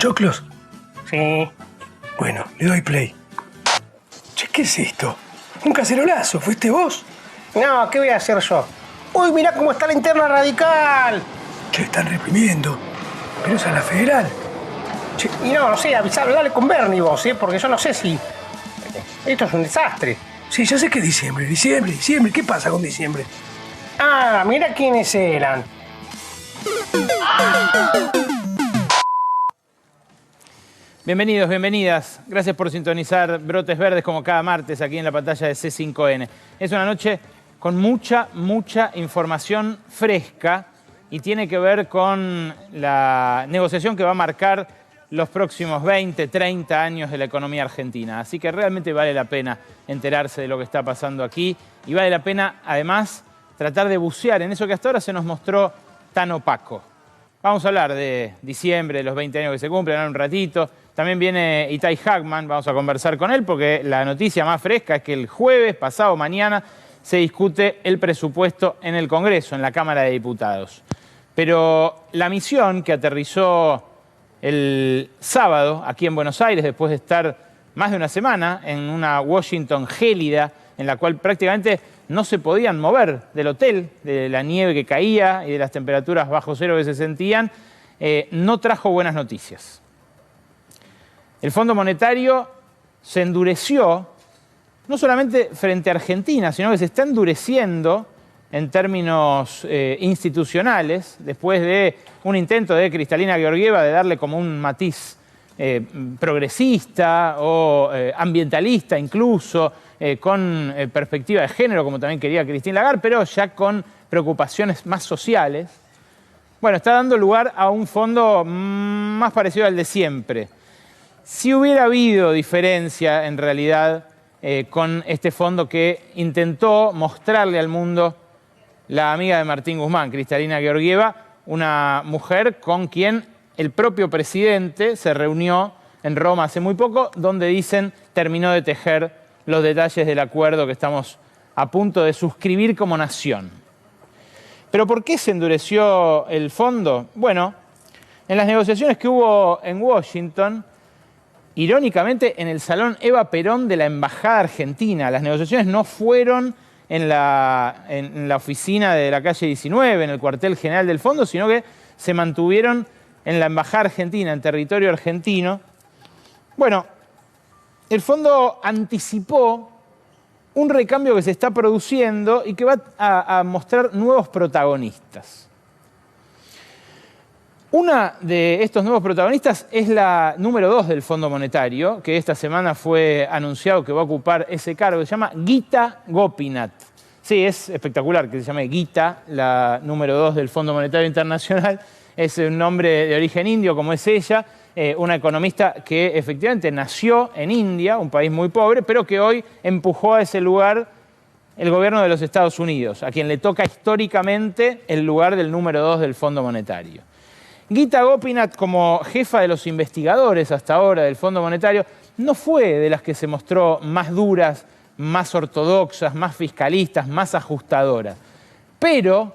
choclos? Sí. Bueno, le doy play. Che, ¿qué es esto? Un cacerolazo, ¿fuiste vos? No, ¿qué voy a hacer yo? ¡Uy, mirá cómo está la interna radical! Che, están reprimiendo. Pero esa es la federal. Che, y no sé, avisar, dale con Bernie vos, porque yo no sé si... Esto es un desastre. Sí, ya sé que es diciembre. ¿Qué pasa con diciembre? Ah, mira quiénes eran. Bienvenidos, bienvenidas. Gracias por sintonizar Brotes Verdes como cada martes aquí en la pantalla de C5N. Es una noche con mucha información fresca y tiene que ver con la negociación que va a marcar los próximos 20, 30 años de la economía argentina. Así que realmente vale la pena enterarse de lo que está pasando aquí y vale la pena, además, tratar de bucear en eso que hasta ahora se nos mostró tan opaco. Vamos a hablar de diciembre, de los 20 años que se cumplen, en un ratito. También viene Itai Hackman, vamos a conversar con él porque la noticia más fresca es que el jueves, pasado mañana, se discute el presupuesto en el Congreso, en la Cámara de Diputados. Pero la misión que aterrizó el sábado aquí en Buenos Aires, después de estar más de una semana en una Washington gélida, en la cual prácticamente no se podían mover del hotel, de la nieve que caía y de las temperaturas bajo cero que se sentían, no trajo buenas noticias. El Fondo Monetario se endureció, no solamente frente a Argentina, sino que se está endureciendo en términos institucionales, después de un intento de Kristalina Georgieva de darle como un matiz progresista o ambientalista incluso, con perspectiva de género, como también quería Christine Lagarde, pero ya con preocupaciones más sociales. Bueno, está dando lugar a un fondo más parecido al de siempre. Si hubiera habido diferencia en realidad con este fondo que intentó mostrarle al mundo la amiga de Martín Guzmán, Kristalina Georgieva, una mujer con quien el propio presidente se reunió en Roma hace muy poco, donde dicen terminó de tejer los detalles del acuerdo que estamos a punto de suscribir como nación. ¿Pero por qué se endureció el fondo? Bueno, en las negociaciones que hubo en Washington, irónicamente en el Salón Eva Perón de la Embajada Argentina, las negociaciones no fueron en la oficina de la calle 19, en el cuartel general del fondo, sino que se mantuvieron en la Embajada Argentina, en territorio argentino. Bueno, el fondo anticipó un recambio que se está produciendo y que va a mostrar nuevos protagonistas. Una de estos nuevos protagonistas es la número 2 del Fondo Monetario, que esta semana fue anunciado que va a ocupar ese cargo, se llama Gita Gopinath. Sí, es espectacular que se llame Gita, la número 2 del Fondo Monetario Internacional. Es un nombre de origen indio, como es ella, una economista que efectivamente nació en India, un país muy pobre, pero que hoy empujó a ese lugar el gobierno de los Estados Unidos, a quien le toca históricamente el lugar del número 2 del Fondo Monetario. Gita Gopinath, como jefa de los investigadores hasta ahora del Fondo Monetario, no fue de las que se mostró más duras, más ortodoxas, más fiscalistas, más ajustadoras. Pero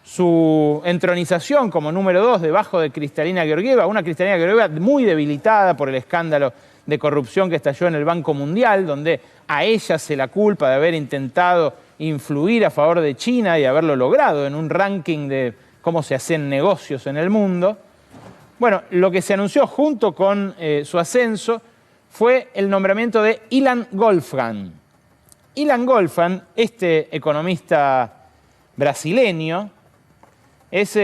su entronización como número 2 debajo de Kristalina Georgieva, una Kristalina Georgieva muy debilitada por el escándalo de corrupción que estalló en el Banco Mundial, donde a ella se la culpa de haber intentado influir a favor de China y haberlo logrado en un ranking de cómo se hacen negocios en el mundo. Bueno, lo que se anunció junto con su ascenso fue el nombramiento de Ilan Goldfajn. Ilan Goldfajn, este economista brasileño, es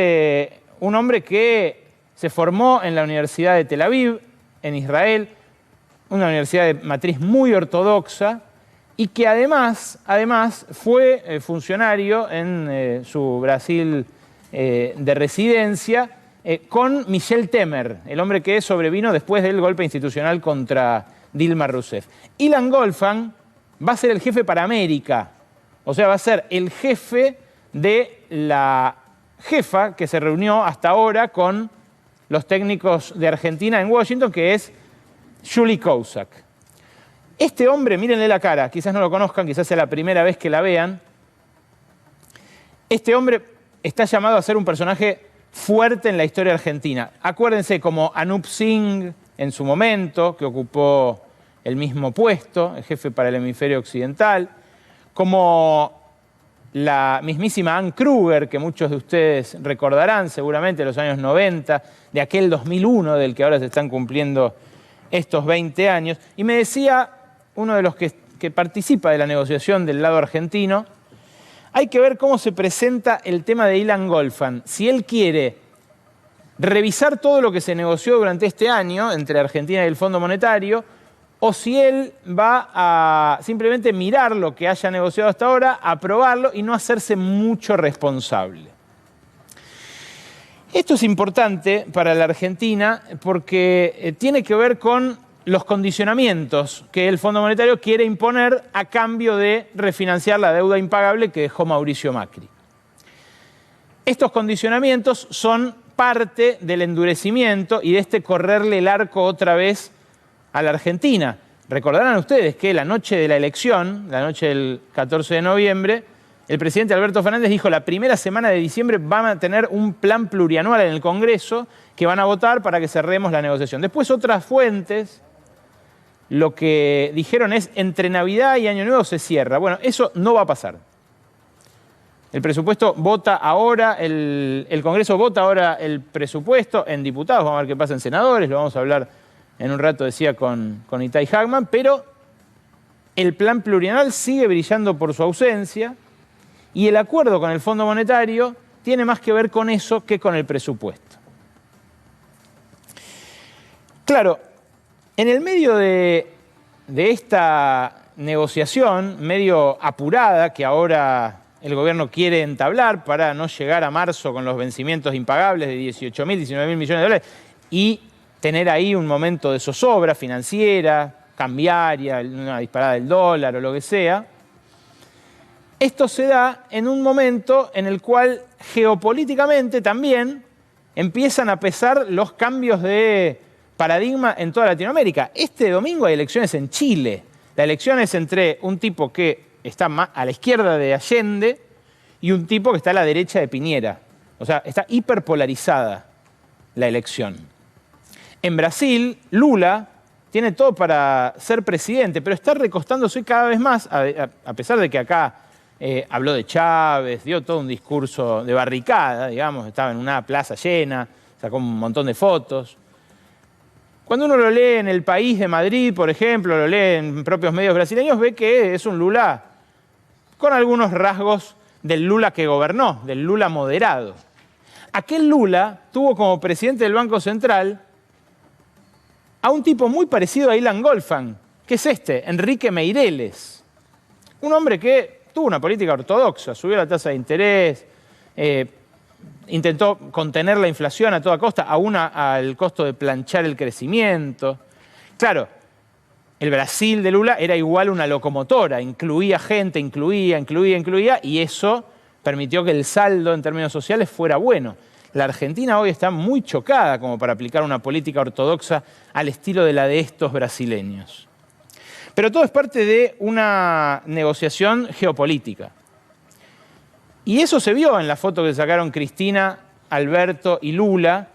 un hombre que se formó en la Universidad de Tel Aviv, en Israel, una universidad de matriz muy ortodoxa, y que además fue funcionario en su Brasil de residencia con Michel Temer, el hombre que sobrevino después del golpe institucional contra Dilma Rousseff. Ilan Goldfajn va a ser el jefe para América, o sea, va a ser el jefe de la jefa que se reunió hasta ahora con los técnicos de Argentina en Washington, que es Julie Kozak. Este hombre, mírenle la cara, quizás no lo conozcan, quizás sea la primera vez que la vean. Este hombre está llamado a ser un personaje fuerte en la historia argentina. Acuérdense, como Anup Singh en su momento, que ocupó el mismo puesto, el jefe para el hemisferio occidental, como la mismísima Ann Kruger, que muchos de ustedes recordarán seguramente de los años 90, de aquel 2001 del que ahora se están cumpliendo estos 20 años. Y me decía uno de los que participa de la negociación del lado argentino, hay que ver cómo se presenta el tema de Ilan Goldfand. Si él quiere revisar todo lo que se negoció durante este año entre Argentina y el Fondo Monetario, o si él va a simplemente mirar lo que haya negociado hasta ahora, aprobarlo y no hacerse mucho responsable. Esto es importante para la Argentina porque tiene que ver con los condicionamientos que el Fondo Monetario quiere imponer a cambio de refinanciar la deuda impagable que dejó Mauricio Macri. Estos condicionamientos son parte del endurecimiento y de este correrle el arco otra vez a la Argentina. Recordarán ustedes que la noche de la elección, la noche del 14 de noviembre, el presidente Alberto Fernández dijo la primera semana de diciembre van a tener un plan plurianual en el Congreso que van a votar para que cerremos la negociación. Después otras fuentes lo que dijeron es entre Navidad y Año Nuevo se cierra. Bueno, eso no va a pasar. El presupuesto vota ahora, el Congreso vota ahora el presupuesto en diputados, vamos a ver qué pasa en senadores, lo vamos a hablar en un rato, decía, con Itay Hagman, pero el plan plurianual sigue brillando por su ausencia y el acuerdo con el Fondo Monetario tiene más que ver con eso que con el presupuesto. Claro, en el medio de esta negociación, medio apurada, que ahora el gobierno quiere entablar para no llegar a marzo con los vencimientos impagables de 18.000, 19.000 millones de dólares y tener ahí un momento de zozobra financiera, cambiaria, una disparada del dólar o lo que sea. Esto se da en un momento en el cual geopolíticamente también empiezan a pesar los cambios de paradigma en toda Latinoamérica. Este domingo hay elecciones en Chile. La elección es entre un tipo que está más a la izquierda de Allende y un tipo que está a la derecha de Piñera. O sea, está hiperpolarizada la elección. En Brasil, Lula tiene todo para ser presidente, pero está recostándose cada vez más, a pesar de que acá habló de Chávez, dio todo un discurso de barricada, digamos, estaba en una plaza llena, sacó un montón de fotos. Cuando uno lo lee en El País de Madrid, por ejemplo, lo lee en propios medios brasileños, ve que es un Lula con algunos rasgos del Lula que gobernó, del Lula moderado. Aquel Lula tuvo como presidente del Banco Central a un tipo muy parecido a Ilan Goldfand, que es Enrique Meireles. Un hombre que tuvo una política ortodoxa, subió la tasa de interés, intentó contener la inflación a toda costa, aún al costo de planchar el crecimiento. Claro, el Brasil de Lula era igual una locomotora, incluía gente, incluía, y eso permitió que el saldo en términos sociales fuera bueno. La Argentina hoy está muy chocada como para aplicar una política ortodoxa al estilo de la de estos brasileños. Pero todo es parte de una negociación geopolítica. Y eso se vio en la foto que sacaron Cristina, Alberto y Lula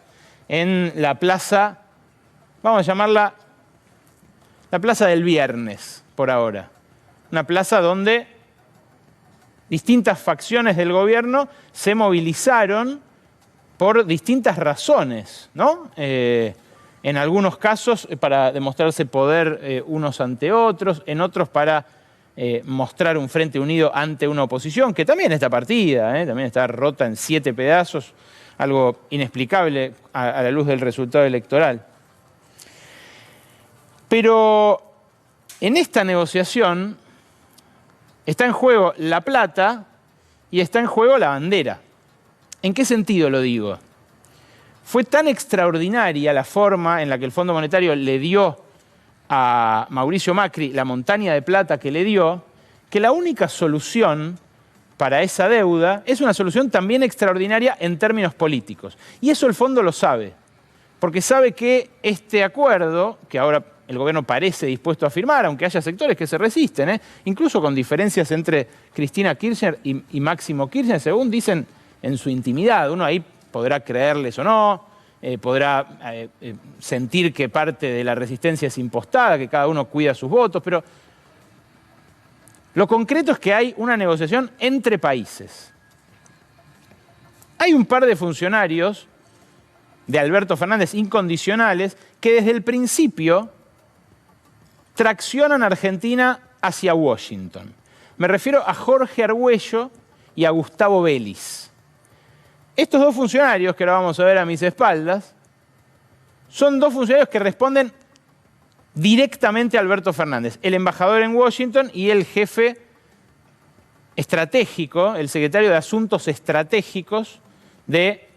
en la plaza, vamos a llamarla la plaza del viernes, por ahora. Una plaza donde distintas facciones del gobierno se movilizaron por distintas razones, ¿no? En algunos casos para demostrarse poder unos ante otros, en otros para mostrar un frente unido ante una oposición, que también está partida, también está rota en 7 pedazos, algo inexplicable a la luz del resultado electoral. Pero en esta negociación está en juego la plata y está en juego la bandera. ¿En qué sentido lo digo? Fue tan extraordinaria la forma en la que el Fondo Monetario le dio a Mauricio Macri la montaña de plata que le dio, que la única solución para esa deuda es una solución también extraordinaria en términos políticos. Y eso el Fondo lo sabe, porque sabe que este acuerdo, que ahora el gobierno parece dispuesto a firmar, aunque haya sectores que se resisten, incluso con diferencias entre Cristina Kirchner y Máximo Kirchner, según dicen en su intimidad. Uno ahí podrá creerles o no, podrá sentir que parte de la resistencia es impostada, que cada uno cuida sus votos, pero lo concreto es que hay una negociación entre países. Hay un par de funcionarios de Alberto Fernández incondicionales que desde el principio traccionan a Argentina hacia Washington. Me refiero a Jorge Argüello y a Gustavo Vélez. Estos dos funcionarios, que ahora vamos a ver a mis espaldas, son dos funcionarios que responden directamente a Alberto Fernández, el embajador en Washington y el jefe estratégico, el secretario de Asuntos Estratégicos de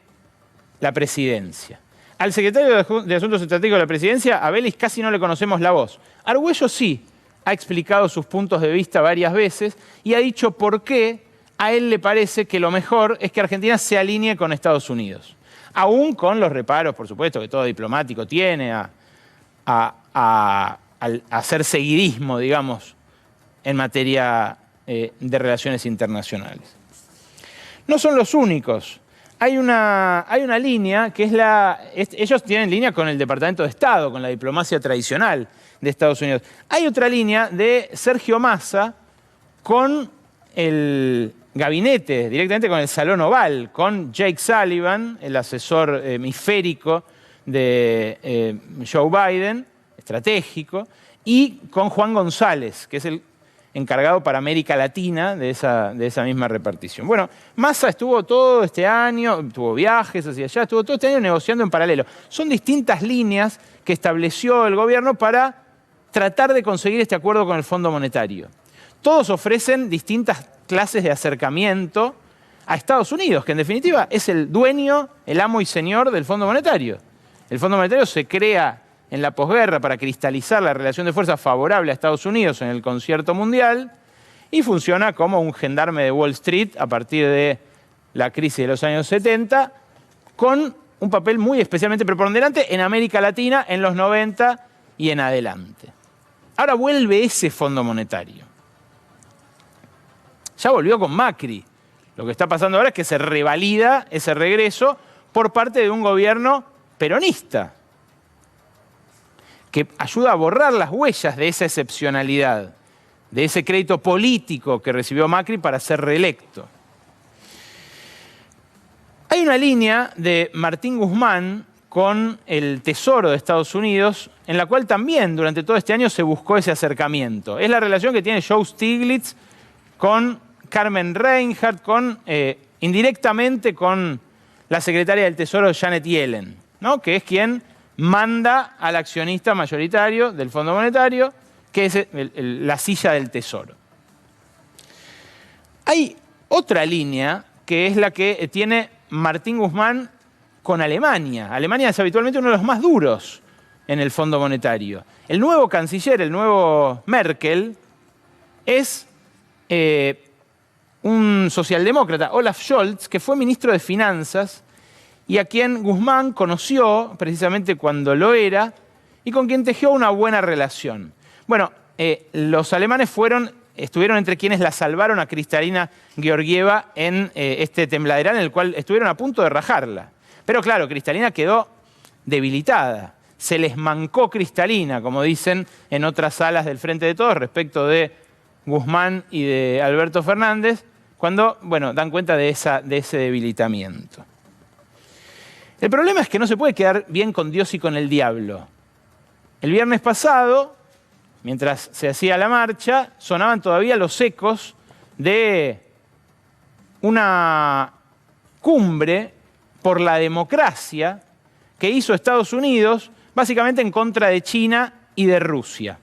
la presidencia. Al secretario de Asuntos Estratégicos de la presidencia, a Vélez casi no le conocemos la voz. Argüello sí ha explicado sus puntos de vista varias veces y ha dicho por qué a él le parece que lo mejor es que Argentina se alinee con Estados Unidos. Aún con los reparos, por supuesto, que todo diplomático tiene a hacer seguidismo, digamos, en materia de relaciones internacionales. No son los únicos. Hay una línea que es ellos tienen línea con el Departamento de Estado, con la diplomacia tradicional de Estados Unidos. Hay otra línea de Sergio Massa con el gabinete, directamente con el Salón Oval, con Jake Sullivan, el asesor hemisférico de Joe Biden, estratégico, y con Juan González, que es el encargado para América Latina de esa misma repartición. Bueno, Massa estuvo todo este año, tuvo viajes hacia allá, estuvo todo este año negociando en paralelo. Son distintas líneas que estableció el gobierno para tratar de conseguir este acuerdo con el Fondo Monetario. Todos ofrecen distintas clases de acercamiento a Estados Unidos, que en definitiva es el dueño, el amo y señor del Fondo Monetario. El Fondo Monetario se crea en la posguerra para cristalizar la relación de fuerza favorable a Estados Unidos en el concierto mundial y funciona como un gendarme de Wall Street a partir de la crisis de los años 70, con un papel muy especialmente preponderante en América Latina en los 90 y en adelante. Ahora vuelve ese Fondo Monetario. Ya volvió con Macri. Lo que está pasando ahora es que se revalida ese regreso por parte de un gobierno peronista, que ayuda a borrar las huellas de esa excepcionalidad, de ese crédito político que recibió Macri para ser reelecto. Hay una línea de Martín Guzmán con el Tesoro de Estados Unidos, en la cual también durante todo este año se buscó ese acercamiento. Es la relación que tiene Joe Stiglitz con Carmen Reinhardt, indirectamente con la secretaria del Tesoro Janet Yellen, ¿no? Que es quien manda al accionista mayoritario del Fondo Monetario, que es la silla del Tesoro. Hay otra línea que es la que tiene Martín Guzmán con Alemania. Alemania es habitualmente uno de los más duros en el Fondo Monetario. El nuevo canciller, el nuevo Merkel, es un socialdemócrata, Olaf Scholz, que fue ministro de Finanzas y a quien Guzmán conoció precisamente cuando lo era y con quien tejió una buena relación. Bueno, los alemanes estuvieron entre quienes la salvaron a Kristalina Georgieva en este tembladeral en el cual estuvieron a punto de rajarla. Pero claro, Kristalina quedó debilitada. Se les mancó Kristalina, como dicen en otras salas del Frente de Todos, respecto de Guzmán y de Alberto Fernández, cuando, bueno, dan cuenta de ese debilitamiento. El problema es que no se puede quedar bien con Dios y con el diablo. El viernes pasado, mientras se hacía la marcha, sonaban todavía los ecos de una cumbre por la democracia que hizo Estados Unidos, básicamente en contra de China y de Rusia.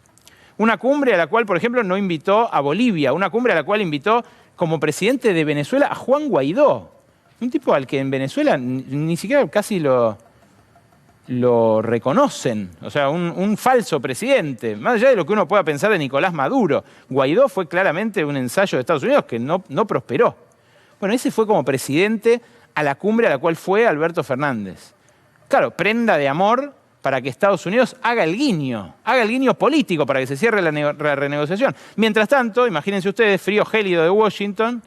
Una cumbre a la cual, por ejemplo, no invitó a Bolivia, una cumbre a la cual invitó como presidente de Venezuela a Juan Guaidó, un tipo al que en Venezuela ni siquiera casi lo reconocen, o sea, un falso presidente, más allá de lo que uno pueda pensar de Nicolás Maduro. Guaidó fue claramente un ensayo de Estados Unidos que no prosperó. Bueno, ese fue como presidente a la cumbre a la cual fue Alberto Fernández. Claro, prenda de amor para que Estados Unidos haga el guiño político para que se cierre la renegociación. Mientras tanto, imagínense ustedes, frío gélido de Washington,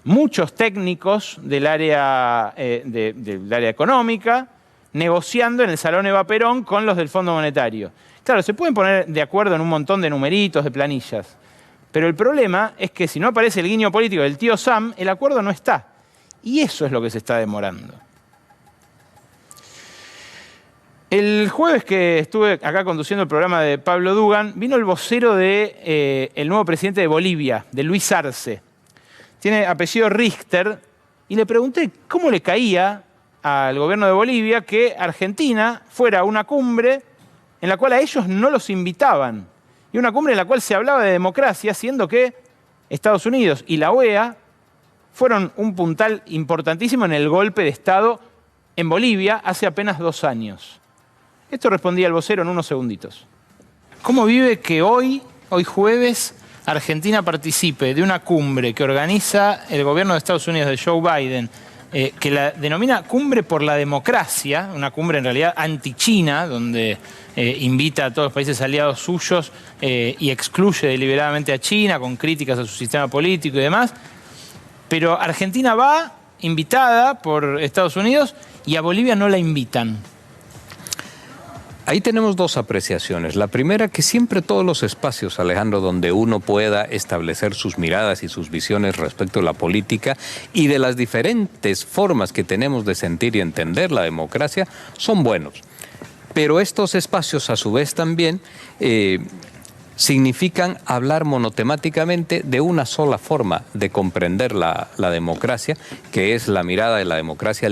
muchos técnicos del área económica negociando en el Salón Eva Perón con los del Fondo Monetario. Claro, se pueden poner de acuerdo en un montón de numeritos, de planillas, pero el problema es que si no aparece el guiño político del tío Sam, el acuerdo no está. Y eso es lo que se está demorando. El jueves que estuve acá conduciendo el programa de Pablo Dugan, vino el vocero del nuevo presidente de Bolivia, de Luis Arce. Tiene apellido Richter, y le pregunté cómo le caía al gobierno de Bolivia que Argentina fuera a una cumbre en la cual a ellos no los invitaban. Y una cumbre en la cual se hablaba de democracia, siendo que Estados Unidos y la OEA fueron un puntal importantísimo en el golpe de Estado en Bolivia hace apenas 2 años. Esto respondía el vocero en unos segunditos. ¿Cómo vive que hoy jueves, Argentina participe de una cumbre que organiza el gobierno de Estados Unidos de Joe Biden, que la denomina Cumbre por la Democracia, una cumbre en realidad anti-China, donde invita a todos los países aliados suyos y excluye deliberadamente a China con críticas a su sistema político y demás? Pero Argentina va invitada por Estados Unidos y a Bolivia no la invitan. Ahí tenemos 2 apreciaciones. La primera, que siempre todos los espacios, Alejandro, donde uno pueda establecer sus miradas y sus visiones respecto a la política y de las diferentes formas que tenemos de sentir y entender la democracia, son buenos. Pero estos espacios, a su vez, también significan hablar monotemáticamente de una sola forma de comprender la democracia, que es la mirada de la democracia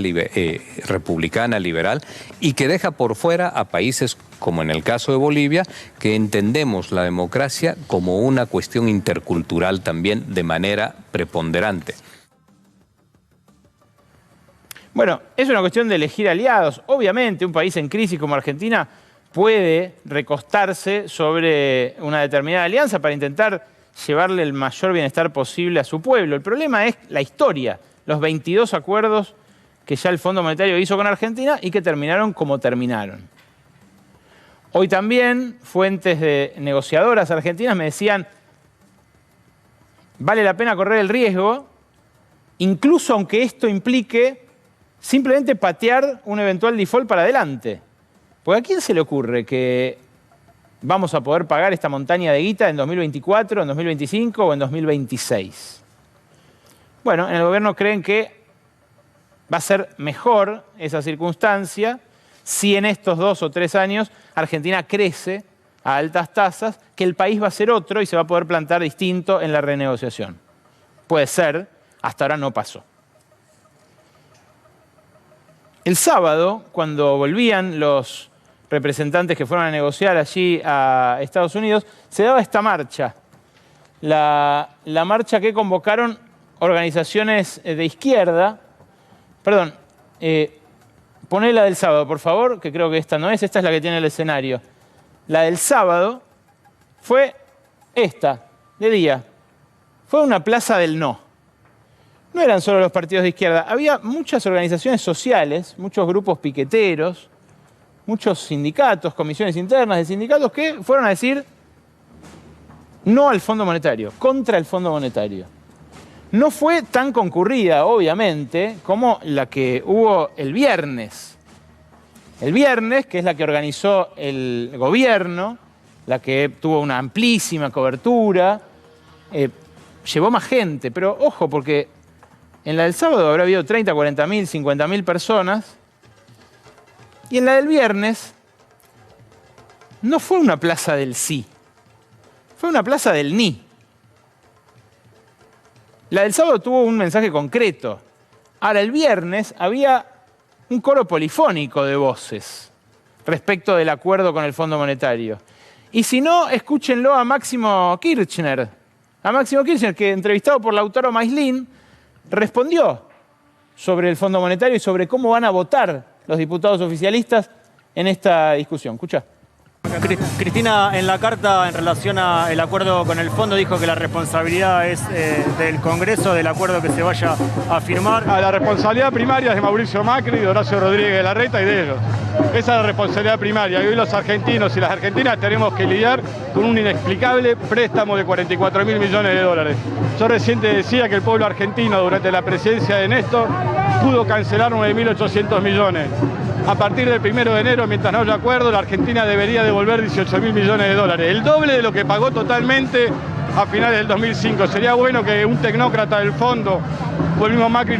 republicana, liberal, y que deja por fuera a países como en el caso de Bolivia, que entendemos la democracia como una cuestión intercultural también de manera preponderante. Bueno, es una cuestión de elegir aliados. Obviamente, un país en crisis como Argentina puede recostarse sobre una determinada alianza para intentar llevarle el mayor bienestar posible a su pueblo. El problema es la historia, los 22 acuerdos que ya el Fondo Monetario hizo con Argentina y que terminaron como terminaron. Hoy también fuentes de negociadoras argentinas me decían, vale la pena correr el riesgo, incluso aunque esto implique simplemente patear un eventual default para adelante. Porque ¿a quién se le ocurre que vamos a poder pagar esta montaña de guita en 2024, en 2025 o en 2026? Bueno, en el gobierno creen que va a ser mejor esa circunstancia si en estos 2 o 3 años Argentina crece a altas tasas, que el país va a ser otro y se va a poder plantar distinto en la renegociación. Puede ser, hasta ahora no pasó. El sábado, cuando volvían los representantes que fueron a negociar allí a Estados Unidos, se daba esta marcha. La marcha que convocaron organizaciones de izquierda. Perdón, poné la del sábado, por favor, que creo que esta no es, esta es la que tiene el escenario. La del sábado fue esta, de día. Fue una plaza del no. No eran solo los partidos de izquierda, había muchas organizaciones sociales, muchos grupos piqueteros, muchos sindicatos, comisiones internas de sindicatos que fueron a decir no al Fondo Monetario, contra el Fondo Monetario. No fue tan concurrida, obviamente, como la que hubo el viernes. El viernes, que es la que organizó el gobierno, la que tuvo una amplísima cobertura, llevó más gente, pero ojo, porque en la del sábado habrá habido 30, 40.000, 50.000 personas, y en la del viernes no fue una plaza del sí, fue una plaza del ni. La del sábado tuvo un mensaje concreto. Ahora, el viernes había un coro polifónico de voces respecto del acuerdo con el Fondo Monetario. Y si no, escúchenlo a Máximo Kirchner. A Máximo Kirchner, que entrevistado por Lautaro Maislin, respondió sobre el Fondo Monetario y sobre cómo van a votar los diputados oficialistas en esta discusión. Escuchá. Cristina, en la carta en relación al acuerdo con el fondo, dijo que la responsabilidad es del Congreso, del acuerdo que se vaya a firmar. La responsabilidad primaria es de Mauricio Macri, de Horacio Rodríguez Larreta y de ellos. Esa es la responsabilidad primaria. Y hoy los argentinos y las argentinas tenemos que lidiar con un inexplicable préstamo de 44.000 millones de dólares. Yo recién te decía que el pueblo argentino, durante la presidencia de Néstor, pudo cancelar 9.800 millones. A partir del 1 de enero, mientras no haya acuerdo, la Argentina debería devolver 18.000 millones de dólares. El doble de lo que pagó totalmente a finales del 2005. Sería bueno que un tecnócrata del fondo o el mismo Macri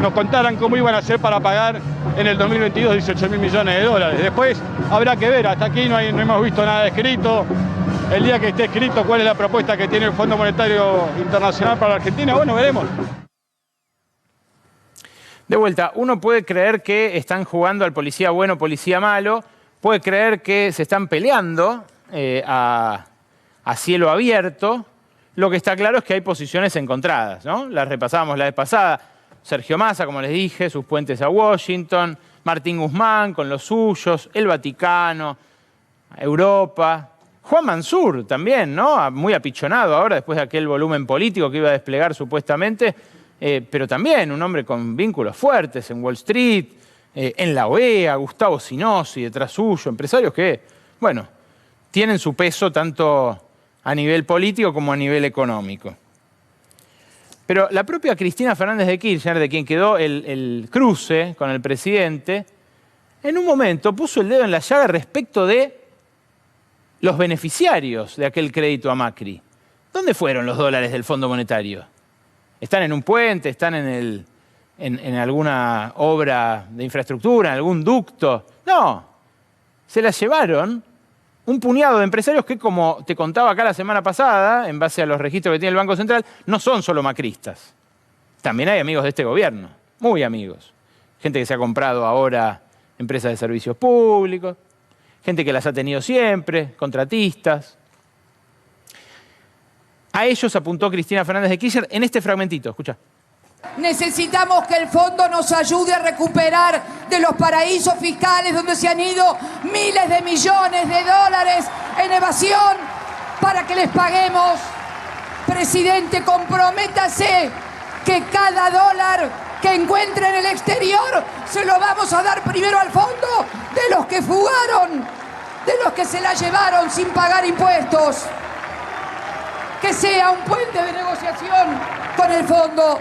nos contaran cómo iban a hacer para pagar en el 2022 18.000 millones de dólares. Después habrá que ver, hasta aquí no hemos visto nada escrito. El día que esté escrito cuál es la propuesta que tiene el Fondo Monetario Internacional para la Argentina, bueno, veremos. De vuelta, uno puede creer que están jugando al policía bueno, policía malo, puede creer que se están peleando a cielo abierto. Lo que está claro es que hay posiciones encontradas, ¿no? Las repasábamos la vez pasada. Sergio Massa, como les dije, sus puentes a Washington, Martín Guzmán con los suyos, el Vaticano, Europa. Juan Mansur también, ¿no? Muy apichonado ahora después de aquel volumen político que iba a desplegar supuestamente. Pero también un hombre con vínculos fuertes en Wall Street, en la OEA, Gustavo Sinosi detrás suyo, empresarios que, bueno, tienen su peso tanto a nivel político como a nivel económico. Pero la propia Cristina Fernández de Kirchner, de quien quedó el cruce con el presidente, en un momento puso el dedo en la llaga respecto de los beneficiarios de aquel crédito a Macri. ¿Dónde fueron los dólares del Fondo Monetario? ¿Están en un puente? ¿Están en alguna obra de infraestructura? ¿En algún ducto? No. Se las llevaron un puñado de empresarios que, como te contaba acá la semana pasada, en base a los registros que tiene el Banco Central, no son solo macristas. También hay amigos de este gobierno, muy amigos. Gente que se ha comprado ahora empresas de servicios públicos, gente que las ha tenido siempre, contratistas. A ellos apuntó Cristina Fernández de Kirchner en este fragmentito. Escucha. Necesitamos que el fondo nos ayude a recuperar de los paraísos fiscales donde se han ido miles de millones de dólares en evasión para que les paguemos. Presidente, comprométase que cada dólar que encuentre en el exterior se lo vamos a dar primero al fondo de los que fugaron, de los que se la llevaron sin pagar impuestos. Que sea un puente de negociación con el fondo.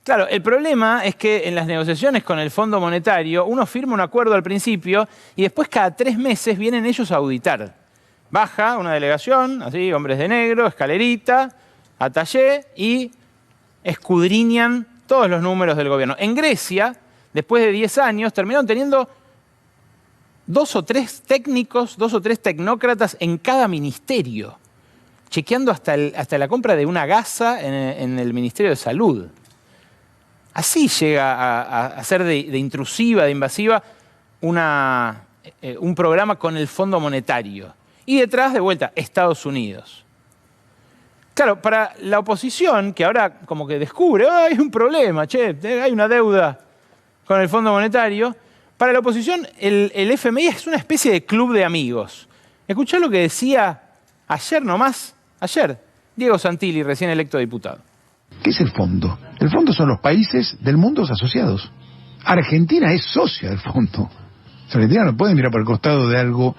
Claro, el problema es que en las negociaciones con el Fondo Monetario uno firma un acuerdo al principio y después cada 3 meses vienen ellos a auditar. Baja una delegación, así, hombres de negro, escalerita, atallé y escudriñan todos los números del gobierno. En Grecia, después de 10 años, terminaron teniendo 2 o 3 técnicos, 2 o 3 tecnócratas en cada ministerio, chequeando hasta la compra de una gasa en el Ministerio de Salud. Así llega a ser de intrusiva, de invasiva, un programa con el Fondo Monetario. Y detrás, de vuelta, Estados Unidos. Claro, para la oposición, que ahora como que descubre, hay un problema, hay una deuda con el Fondo Monetario. Para la oposición, el FMI es una especie de club de amigos. Escuchá lo que decía ayer, Diego Santilli, recién electo diputado. ¿Qué es el fondo? El fondo son los países del mundo asociados. Argentina es socia del fondo. Argentina no puede mirar por el costado de algo.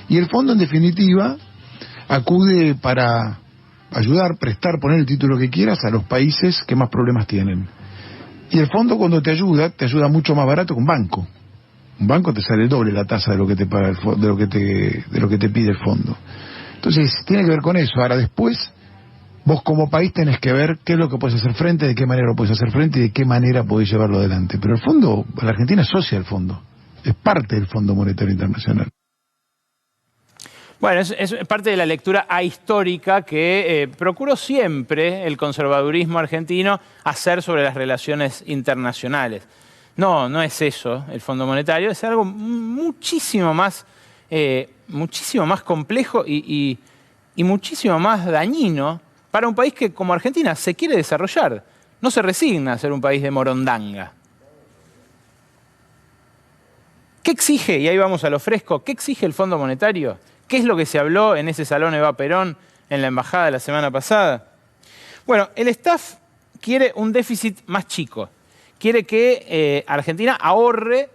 Y el fondo, en definitiva, acude para ayudar, prestar, poner el título que quieras a los países que más problemas tienen. Y el fondo, cuando te ayuda mucho más barato que un banco. Un banco te sale el doble la tasa de lo que te paga de lo que te pide el fondo. Entonces, tiene que ver con eso. Ahora, después, vos como país tenés que ver qué es lo que puedes hacer frente, de qué manera lo puedes hacer frente y de qué manera podés llevarlo adelante. Pero el fondo, la Argentina es socia del fondo. Es parte del Fondo Monetario Internacional. Bueno, es parte de la lectura ahistórica que procuró siempre el conservadurismo argentino hacer sobre las relaciones internacionales. No es eso el Fondo Monetario, es algo muchísimo más complejo y muchísimo más dañino para un país que, como Argentina, se quiere desarrollar. No se resigna a ser un país de morondanga. ¿Qué exige? Y ahí vamos a lo fresco. ¿Qué exige el Fondo Monetario? ¿Qué es lo que se habló en ese salón Eva Perón en la embajada la semana pasada? Bueno, el staff quiere un déficit más chico. Quiere que Argentina ahorre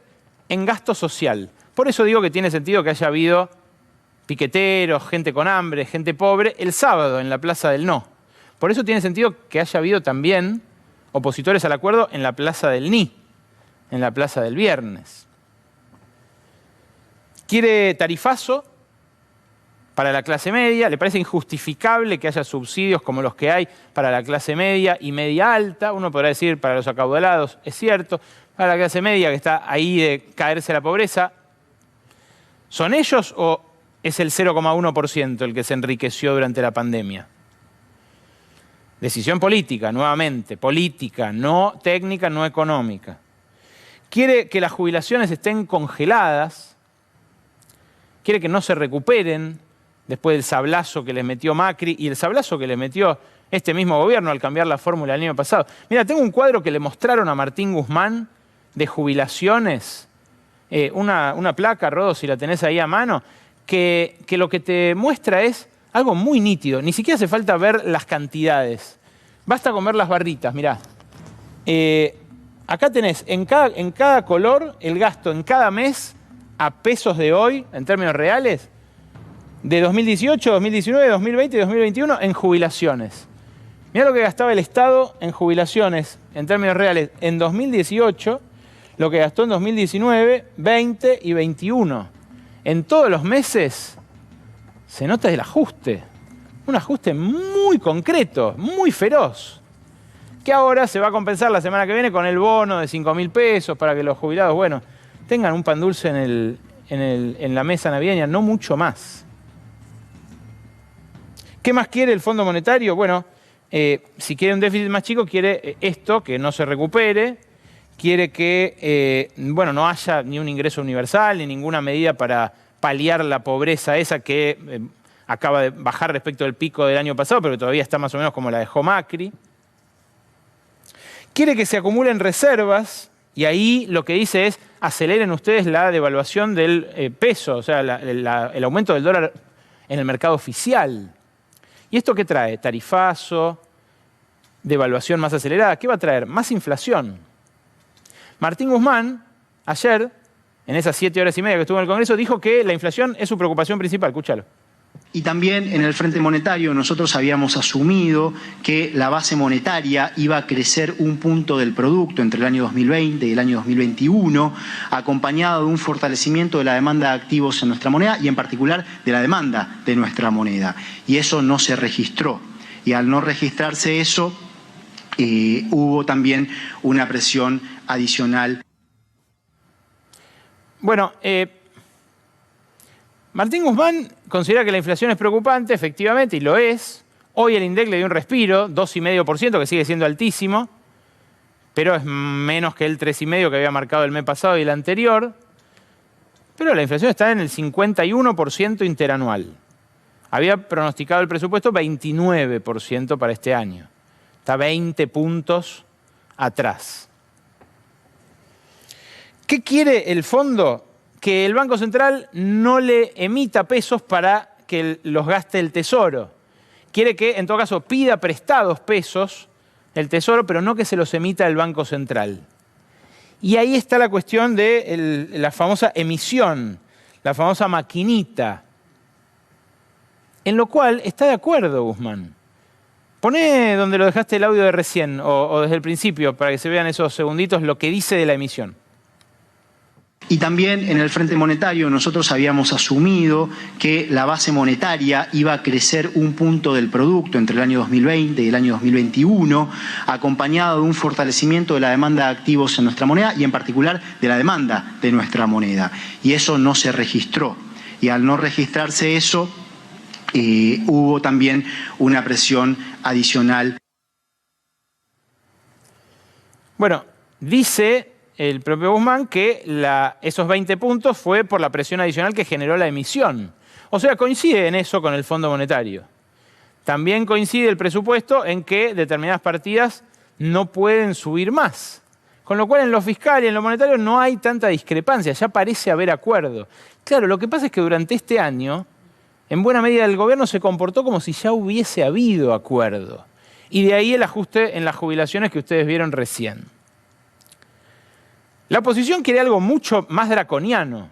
en gasto social. Por eso digo que tiene sentido que haya habido piqueteros, gente con hambre, gente pobre, el sábado en la Plaza del No. Por eso tiene sentido que haya habido también opositores al acuerdo en la Plaza del Ni, en la Plaza del Viernes. Quiere tarifazo para la clase media, le parece injustificable que haya subsidios como los que hay para la clase media y media alta. Uno podrá decir para los acaudalados, es cierto. Para la clase media que está ahí de caerse la pobreza, ¿son ellos o es el 0,1% el que se enriqueció durante la pandemia? Decisión política, nuevamente, política, no técnica, no económica. Quiere que las jubilaciones estén congeladas, quiere que no se recuperen después del sablazo que les metió Macri y el sablazo que les metió este mismo gobierno al cambiar la fórmula el año pasado. Mira, tengo un cuadro que le mostraron a Martín Guzmán de jubilaciones, una placa, Rodo, si la tenés ahí a mano, que lo que te muestra es algo muy nítido. Ni siquiera hace falta ver las cantidades. Basta con ver las barritas, mirá. Acá tenés en cada color el gasto en cada mes a pesos de hoy, en términos reales, de 2018, 2019, 2020 y 2021 en jubilaciones. Mirá lo que gastaba el Estado en jubilaciones, en términos reales, en 2018, lo que gastó en 2019, 20 y 21. En todos los meses se nota el ajuste. Un ajuste muy concreto, muy feroz, que ahora se va a compensar la semana que viene con el bono de 5.000 pesos para que los jubilados, bueno, tengan un pan dulce en la mesa navideña, no mucho más. ¿Qué más quiere el Fondo Monetario? Bueno, si quiere un déficit más chico, quiere esto, que no se recupere, quiere que no haya ni un ingreso universal, ni ninguna medida para paliar la pobreza esa que acaba de bajar respecto del pico del año pasado, pero que todavía está más o menos como la dejó Macri. Quiere que se acumulen reservas, y ahí lo que dice es, aceleren ustedes la devaluación del peso, o sea, el aumento del dólar en el mercado oficial. ¿Y esto qué trae? Tarifazo, devaluación más acelerada. ¿Qué va a traer? Más inflación. Martín Guzmán, ayer, en esas 7 horas y media que estuvo en el Congreso, dijo que la inflación es su preocupación principal. Escúchalo. Y también en el Frente Monetario nosotros habíamos asumido que la base monetaria iba a crecer 1 punto del producto entre el año 2020 y el año 2021, acompañado de un fortalecimiento de la demanda de activos en nuestra moneda y en particular de la demanda de nuestra moneda. Y eso no se registró. Y al no registrarse eso, hubo también una presión adicional. Bueno, Martín Guzmán considera que la inflación es preocupante, efectivamente, y lo es. Hoy el INDEC le dio un respiro, 2,5%, que sigue siendo altísimo, pero es menos que el 3,5% que había marcado el mes pasado y el anterior. Pero la inflación está en el 51% interanual. Había pronosticado el presupuesto 29% para este año. Está 20 puntos atrás. ¿Qué quiere el fondo? Que el Banco Central no le emita pesos para que los gaste el Tesoro. Quiere que, en todo caso, pida prestados pesos el Tesoro, pero no que se los emita el Banco Central. Y ahí está la cuestión de la famosa emisión, la famosa maquinita, en lo cual está de acuerdo Guzmán. Poné donde lo dejaste el audio de recién, o desde el principio, para que se vean esos segunditos lo que dice de la emisión. Y también en el Frente Monetario nosotros habíamos asumido que la base monetaria iba a crecer 1 punto del producto entre el año 2020 y el año 2021, acompañado de un fortalecimiento de la demanda de activos en nuestra moneda y en particular de la demanda de nuestra moneda. Y eso no se registró. Y al no registrarse eso, hubo también una presión adicional. Bueno, dice el propio Guzmán que esos 20 puntos fue por la presión adicional que generó la emisión. O sea, coincide en eso con el Fondo Monetario. También coincide el presupuesto en que determinadas partidas no pueden subir más. Con lo cual en lo fiscal y en lo monetario no hay tanta discrepancia, ya parece haber acuerdo. Claro, lo que pasa es que durante este año, en buena medida el gobierno se comportó como si ya hubiese habido acuerdo. Y de ahí el ajuste en las jubilaciones que ustedes vieron recién. La oposición quiere algo mucho más draconiano,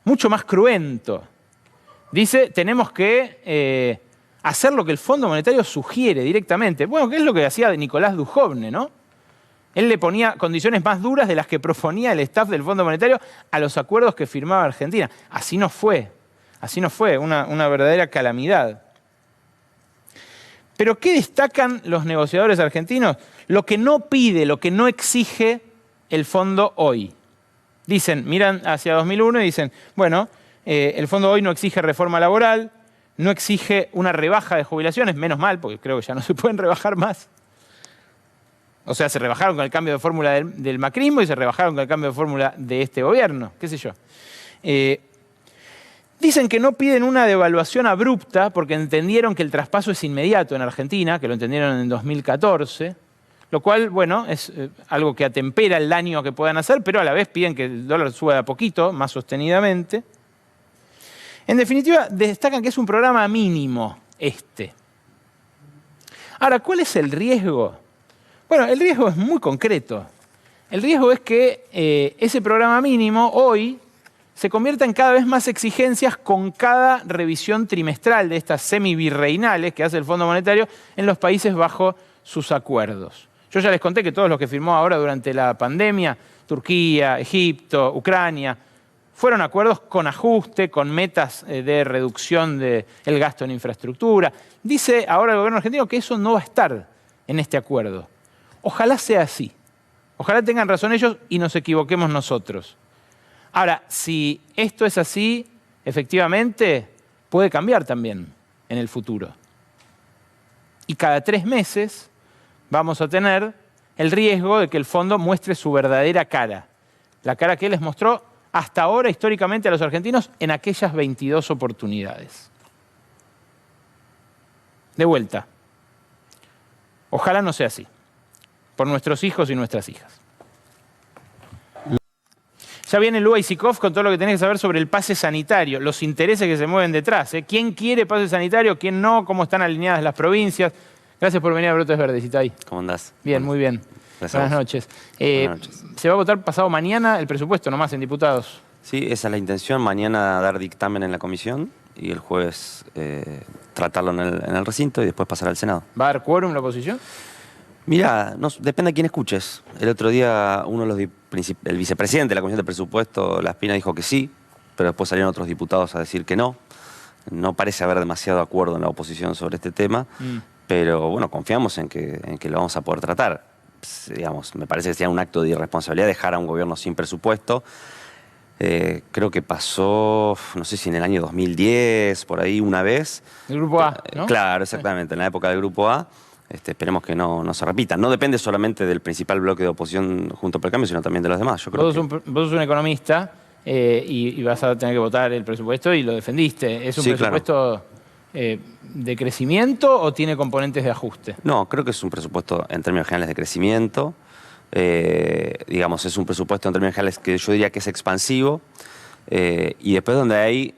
mucho más cruento. Dice, tenemos que hacer lo que el Fondo Monetario sugiere directamente. Bueno, ¿qué es lo que hacía Nicolás Dujovne, no? Él le ponía condiciones más duras de las que proponía el staff del Fondo Monetario a los acuerdos que firmaba Argentina. Así no fue, una verdadera calamidad. ¿Pero qué destacan los negociadores argentinos? Lo que no pide, lo que no exige el fondo hoy. Dicen, miran hacia 2001 y dicen, bueno, el fondo hoy no exige reforma laboral, no exige una rebaja de jubilaciones, menos mal, porque creo que ya no se pueden rebajar más. O sea, se rebajaron con el cambio de fórmula del macrismo y se rebajaron con el cambio de fórmula de este gobierno, qué sé yo. Dicen que no piden una devaluación abrupta porque entendieron que el traspaso es inmediato en Argentina, que lo entendieron en 2014, lo cual, bueno, es algo que atempera el daño que puedan hacer, pero a la vez piden que el dólar suba de a poquito, más sostenidamente. En definitiva, destacan que es un programa mínimo este. Ahora, ¿cuál es el riesgo? Bueno, el riesgo es muy concreto. El riesgo es que ese programa mínimo hoy se convierta en cada vez más exigencias con cada revisión trimestral de estas semi-virreinales que hace el Fondo Monetario en los países bajo sus acuerdos. Yo ya les conté que todos los que firmó ahora durante la pandemia, Turquía, Egipto, Ucrania, fueron acuerdos con ajuste, con metas de reducción del gasto en infraestructura. Dice ahora el gobierno argentino que eso no va a estar en este acuerdo. Ojalá sea así. Ojalá tengan razón ellos y nos equivoquemos nosotros. Ahora, si esto es así, efectivamente puede cambiar también en el futuro. Y cada 3 meses vamos a tener el riesgo de que el fondo muestre su verdadera cara. La cara que les mostró hasta ahora históricamente a los argentinos en aquellas 22 oportunidades. De vuelta, ojalá no sea así, por nuestros hijos y nuestras hijas. Ya viene Lua Isikov con todo lo que tenés que saber sobre el pase sanitario, los intereses que se mueven detrás. ¿Quién quiere pase sanitario? ¿Quién no? ¿Cómo están alineadas las provincias? Gracias por venir a Brotes Verdes, Itay. ¿Cómo andás? Bien, muy bien. Buenas noches. Buenas noches. Se va a votar pasado mañana el presupuesto nomás en diputados. Sí, esa es la intención. Mañana dar dictamen en la comisión y el jueves tratarlo en el recinto y después pasar al Senado. ¿Va a dar quórum la oposición? Mira, depende de quién escuches. El otro día el vicepresidente de la Comisión de Presupuesto, Laspina, dijo que sí, pero después salieron otros diputados a decir que no. No parece haber demasiado acuerdo en la oposición sobre este tema, pero bueno, confiamos en que lo vamos a poder tratar. Digamos, me parece que sería un acto de irresponsabilidad dejar a un gobierno sin presupuesto. Creo que pasó, no sé si en el año 2010, por ahí una vez. El Grupo A, ¿no? Claro, exactamente, en la época del Grupo A. Esperemos que no se repita. No depende solamente del principal bloque de oposición Junto por el Cambio, sino también de los demás. Yo creo vos sos un economista y vas a tener que votar el presupuesto y lo defendiste. ¿Es un presupuesto de crecimiento o tiene componentes de ajuste? No, creo que es un presupuesto en términos generales de crecimiento. Digamos, es un presupuesto en términos generales que yo diría que es expansivo. Y después donde ahí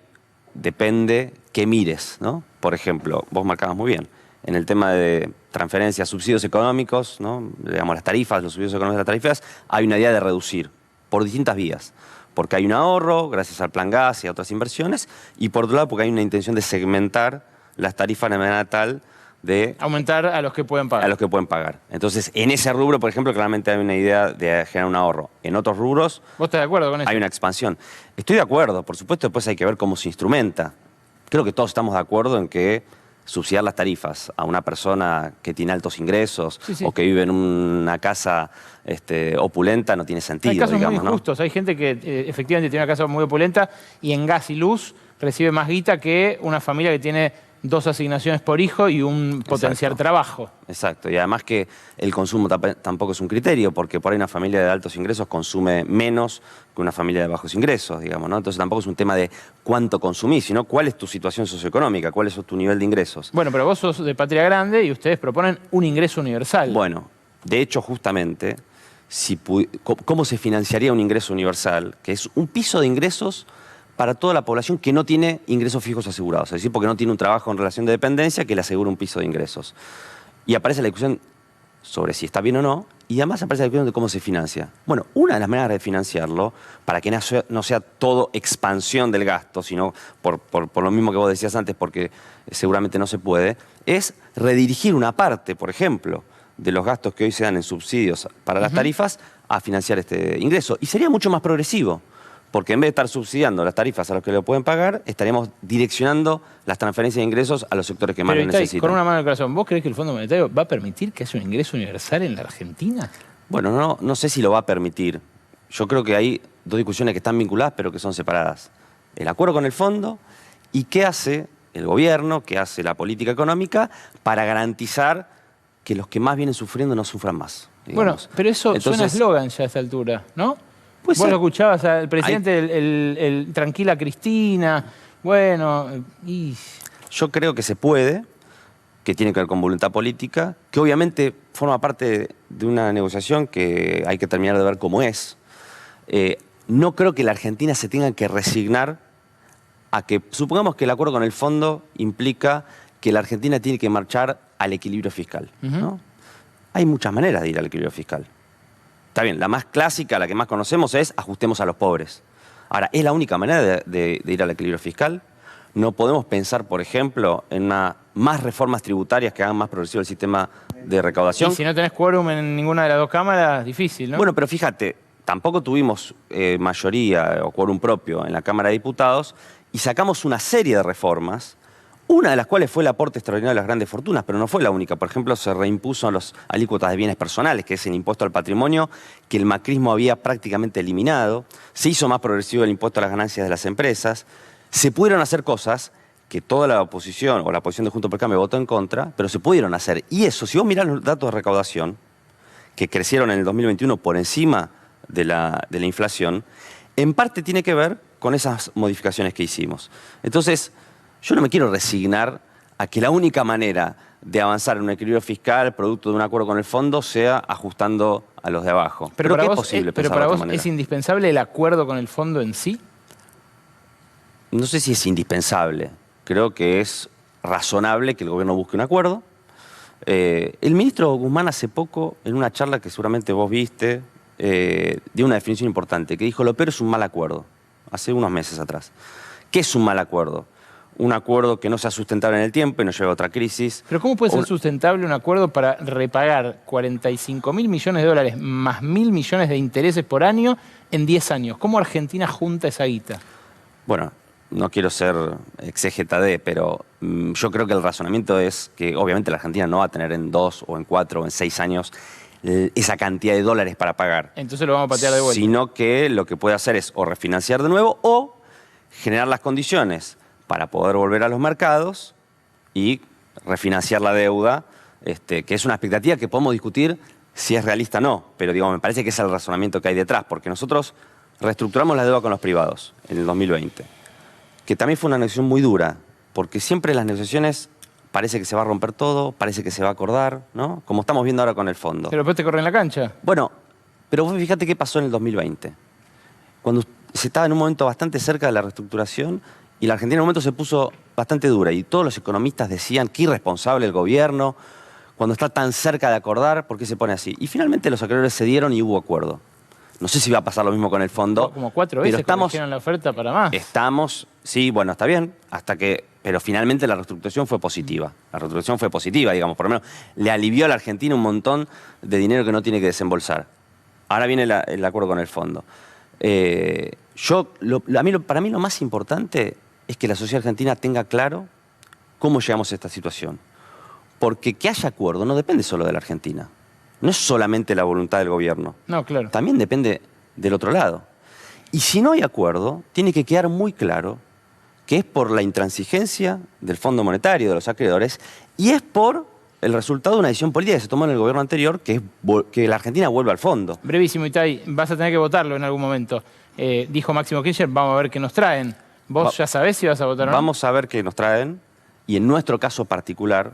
depende qué mires, ¿no? Por ejemplo, vos marcabas muy bien. En el tema de transferencias, subsidios económicos, ¿no? Digamos, las tarifas, los subsidios económicos de las tarifas, hay una idea de reducir por distintas vías. Porque hay un ahorro, gracias al Plan Gas y a otras inversiones, y por otro lado porque hay una intención de segmentar las tarifas de manera tal de... aumentar a los que pueden pagar. A los que pueden pagar. Entonces, en ese rubro, por ejemplo, claramente hay una idea de generar un ahorro. En otros rubros... ¿Vos estás de acuerdo con eso? Hay una expansión. Estoy de acuerdo, por supuesto, después hay que ver cómo se instrumenta. Creo que todos estamos de acuerdo en que subsidiar las tarifas a una persona que tiene altos ingresos o que vive en una casa opulenta no tiene sentido. Hay casos digamos, muy injustos. Hay gente que efectivamente tiene una casa muy opulenta y en gas y luz recibe más guita que una familia que tiene 2 asignaciones por hijo y un potencial trabajo. Exacto. Y además que el consumo tampoco es un criterio, porque por ahí una familia de altos ingresos consume menos que una familia de bajos ingresos, digamos, ¿no? Entonces tampoco es un tema de cuánto consumís, sino cuál es tu situación socioeconómica, cuál es tu nivel de ingresos. Bueno, pero vos sos de Patria Grande y ustedes proponen un ingreso universal. Bueno, de hecho, justamente, cómo se financiaría un ingreso universal, que es un piso de ingresos para toda la población que no tiene ingresos fijos asegurados, es decir, porque no tiene un trabajo en relación de dependencia que le asegura un piso de ingresos. Y aparece la discusión sobre si está bien o no, y además aparece la discusión de cómo se financia. Bueno, una de las maneras de financiarlo, para que no sea todo expansión del gasto, sino por lo mismo que vos decías antes, porque seguramente no se puede, es redirigir una parte, por ejemplo, de los gastos que hoy se dan en subsidios para las tarifas a financiar este ingreso. Y sería mucho más progresivo, porque en vez de estar subsidiando las tarifas a los que lo pueden pagar, estaríamos direccionando las transferencias de ingresos a los sectores que más lo necesitan. Con una mano en el corazón, ¿vos creés que el Fondo Monetario va a permitir que haya un ingreso universal en la Argentina? Bueno, no sé si lo va a permitir. Yo creo que hay dos discusiones que están vinculadas, pero que son separadas. El acuerdo con el fondo y qué hace el gobierno, qué hace la política económica para garantizar que los que más vienen sufriendo no sufran más. Bueno, pero eso suena eslogan ya a esta altura, ¿no? Pues vos lo escuchabas al presidente, el tranquila Cristina, bueno, y... Yo creo que se puede, que tiene que ver con voluntad política, que obviamente forma parte de una negociación que hay que terminar de ver cómo es. No creo que la Argentina se tenga que resignar a que, supongamos que el acuerdo con el fondo implica que la Argentina tiene que marchar al equilibrio fiscal, ¿no? Hay muchas maneras de ir al equilibrio fiscal. Está bien, la más clásica, la que más conocemos es ajustemos a los pobres. Ahora, ¿es la única manera de ir al equilibrio fiscal? No podemos pensar, por ejemplo, en más reformas tributarias que hagan más progresivo el sistema de recaudación. Y si no tenés quórum en ninguna de las dos cámaras, difícil, ¿no? Bueno, pero fíjate, tampoco tuvimos mayoría o quórum propio en la Cámara de Diputados y sacamos una serie de reformas, una de las cuales fue el aporte extraordinario de las grandes fortunas, pero no fue la única. Por ejemplo, se reimpuso las alícuotas de bienes personales, que es el impuesto al patrimonio, que el macrismo había prácticamente eliminado. Se hizo más progresivo el impuesto a las ganancias de las empresas. Se pudieron hacer cosas que toda la oposición, o la oposición de Juntos por el Cambio votó en contra, pero se pudieron hacer. Y eso, si vos mirás los datos de recaudación, que crecieron en el 2021 por encima de la inflación, en parte tiene que ver con esas modificaciones que hicimos. Entonces, yo no me quiero resignar a que la única manera de avanzar en un equilibrio fiscal, producto de un acuerdo con el fondo, sea ajustando a los de abajo. Pero para vos, ¿es indispensable el acuerdo con el fondo en sí? No sé si es indispensable. Creo que es razonable que el gobierno busque un acuerdo. El ministro Guzmán hace poco, en una charla que seguramente vos viste, dio una definición importante, que dijo: lo peor es un mal acuerdo, hace unos meses atrás. ¿Qué es un mal acuerdo? Un acuerdo que no sea sustentable en el tiempo y nos lleva a otra crisis. Pero ¿cómo puede ser sustentable un acuerdo para repagar 45.000 millones de dólares más 1.000 millones de intereses por año en 10 años? ¿Cómo Argentina junta esa guita? Bueno, no quiero ser exégeta pero yo creo que el razonamiento es que obviamente la Argentina no va a tener en 2 o en 4 o en 6 años esa cantidad de dólares para pagar. Entonces lo vamos a patear de vuelta. Sino que lo que puede hacer es o refinanciar de nuevo o generar las condiciones para poder volver a los mercados y refinanciar la deuda, que es una expectativa que podemos discutir si es realista o no, pero me parece que es el razonamiento que hay detrás, porque nosotros reestructuramos la deuda con los privados en el 2020, que también fue una negociación muy dura, porque siempre en las negociaciones parece que se va a romper todo, parece que se va a acordar, ¿no? Como estamos viendo ahora con el fondo. Pero después te corren la cancha. Bueno, pero vos fíjate qué pasó en el 2020, cuando se estaba en un momento bastante cerca de la reestructuración. Y la Argentina en un momento se puso bastante dura y todos los economistas decían qué irresponsable el gobierno, cuando está tan cerca de acordar, ¿por qué se pone así? Y finalmente los acreedores cedieron y hubo acuerdo. No sé si va a pasar lo mismo con el fondo. Como 4 veces corrigieron la oferta para más. Sí, bueno, está bien, pero finalmente la reestructuración fue positiva. La reestructuración fue positiva, por lo menos le alivió a la Argentina un montón de dinero que no tiene que desembolsar. Ahora viene el acuerdo con el fondo. Para mí lo más importante es que la sociedad argentina tenga claro cómo llegamos a esta situación. Porque que haya acuerdo no depende solo de la Argentina. No es solamente la voluntad del gobierno. No, claro. También depende del otro lado. Y si no hay acuerdo, tiene que quedar muy claro que es por la intransigencia del Fondo Monetario, de los acreedores, y es por el resultado de una decisión política que se tomó en el gobierno anterior, que es que la Argentina vuelva al fondo. Brevísimo, Itay, vas a tener que votarlo en algún momento. Dijo Máximo Kirchner, vamos a ver qué nos traen. ¿Vos ya sabés si vas a votar o no? Vamos a ver qué nos traen, y en nuestro caso particular,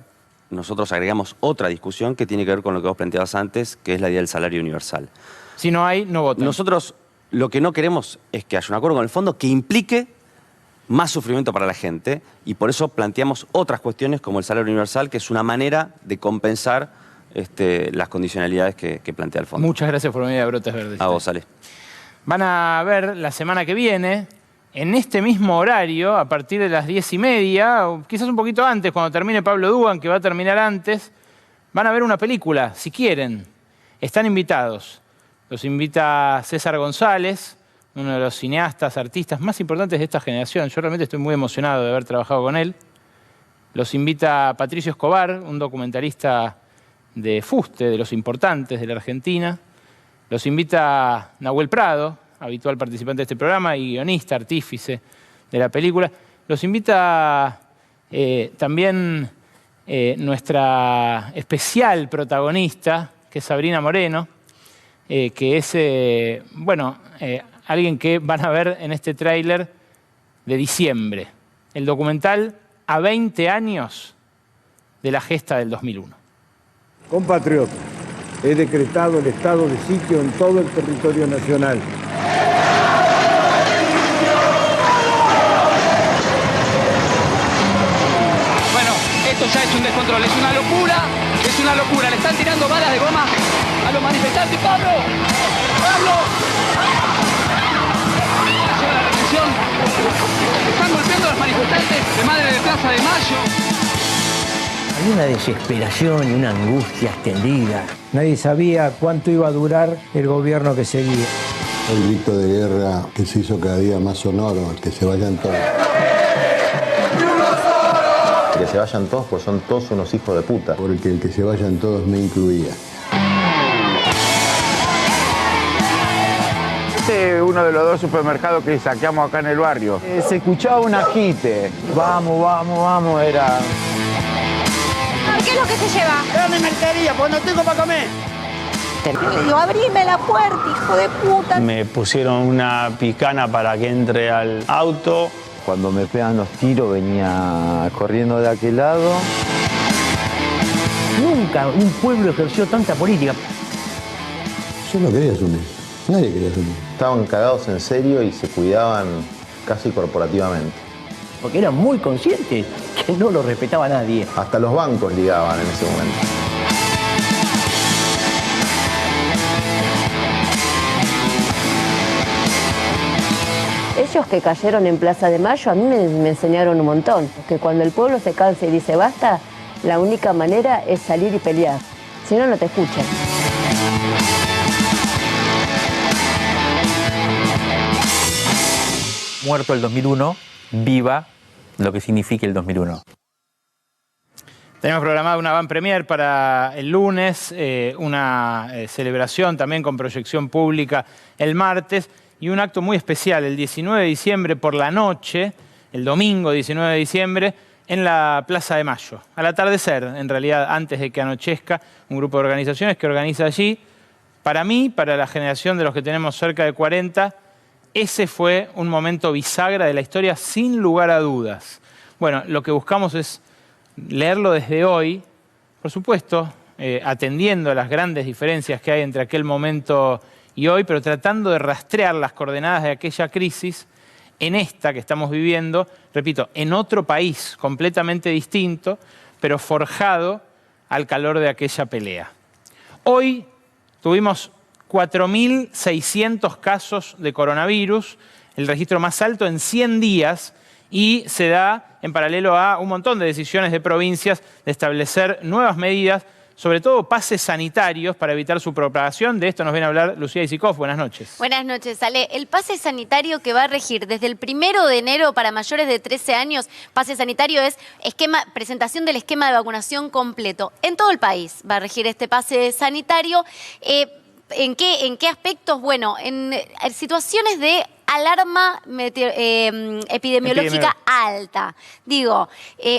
nosotros agregamos otra discusión que tiene que ver con lo que vos planteabas antes, que es la idea del salario universal. Si no hay, no votan. Nosotros lo que no queremos es que haya un acuerdo con el fondo que implique más sufrimiento para la gente, y por eso planteamos otras cuestiones como el salario universal, que es una manera de compensar las condicionalidades que plantea el fondo. Muchas gracias por venir a Brotes Verdes. A vos, Ale. Van a ver la semana que viene, en este mismo horario, a partir de las 10:30, o quizás un poquito antes, cuando termine Pablo Dugan, que va a terminar antes, van a ver una película, si quieren. Están invitados. Los invita César González, uno de los cineastas, artistas más importantes de esta generación. Yo realmente estoy muy emocionado de haber trabajado con él. Los invita Patricio Escobar, un documentalista de fuste, de los importantes de la Argentina. Los invita Nahuel Prado, habitual participante de este programa y guionista, artífice de la película. Los invita también nuestra especial protagonista, que es Sabrina Moreno, que es, alguien que van a ver en este tráiler de diciembre. El documental a 20 años de la gesta del 2001. Compatriotas, he decretado el estado de sitio en todo el territorio nacional. Bueno, esto ya es un descontrol, es una locura, le están tirando balas de goma a los manifestantes. ¡Pablo! ¡Pablo! La represión. Están golpeando a los manifestantes de Madre de Plaza de Mayo. Había una desesperación y una angustia extendida. Nadie sabía cuánto iba a durar el gobierno que seguía. El grito de guerra que se hizo cada día más sonoro, que se vayan todos. Que se vayan todos, pues son todos unos hijos de puta. Porque el que se vayan todos me incluía. Este es uno de los 2 supermercados que saqueamos acá en el barrio. Se escuchaba un agite. Vamos, vamos, vamos, era... ¿Qué es lo que se lleva? Dame mercadería, pues no tengo para comer. Le digo, abrime la puerta, hijo de puta. Me pusieron una picana para que entre al auto. Cuando me pegan los tiros venía corriendo de aquel lado. Nunca un pueblo ejerció tanta política. Yo no quería asumir. Nadie quería asumir. Estaban cagados en serio y se cuidaban casi corporativamente. Porque eran muy conscientes que no lo respetaba nadie. Hasta los bancos ligaban en ese momento. Ellos que cayeron en Plaza de Mayo a mí me enseñaron un montón. Que cuando el pueblo se cansa y dice basta, la única manera es salir y pelear. Si no, no te escuchan. Muerto el 2001, viva lo que significa el 2001. Tenemos programada una van premier para el lunes, una celebración también con proyección pública el martes y un acto muy especial el 19 de diciembre por la noche, el domingo 19 de diciembre, en la Plaza de Mayo. Al atardecer, en realidad, antes de que anochezca, un grupo de organizaciones que organiza allí. Para mí, para la generación de los que tenemos cerca de 40, ese fue un momento bisagra de la historia sin lugar a dudas. Bueno, lo que buscamos es leerlo desde hoy, por supuesto, atendiendo a las grandes diferencias que hay entre aquel momento y hoy, pero tratando de rastrear las coordenadas de aquella crisis en esta que estamos viviendo, repito, en otro país completamente distinto, pero forjado al calor de aquella pelea. Hoy tuvimos 4.600 casos de coronavirus, el registro más alto en 100 días, y se da en paralelo a un montón de decisiones de provincias de establecer nuevas medidas, sobre todo pases sanitarios para evitar su propagación. De esto nos viene a hablar Lucía Isikoff. Buenas noches. Buenas noches, Ale. El pase sanitario que va a regir desde el 1 de enero para mayores de 13 años, pase sanitario es presentación del esquema de vacunación completo. En todo el país va a regir este pase sanitario. ¿En qué aspectos? Bueno, en situaciones de alarma epidemiológica alta. Digo,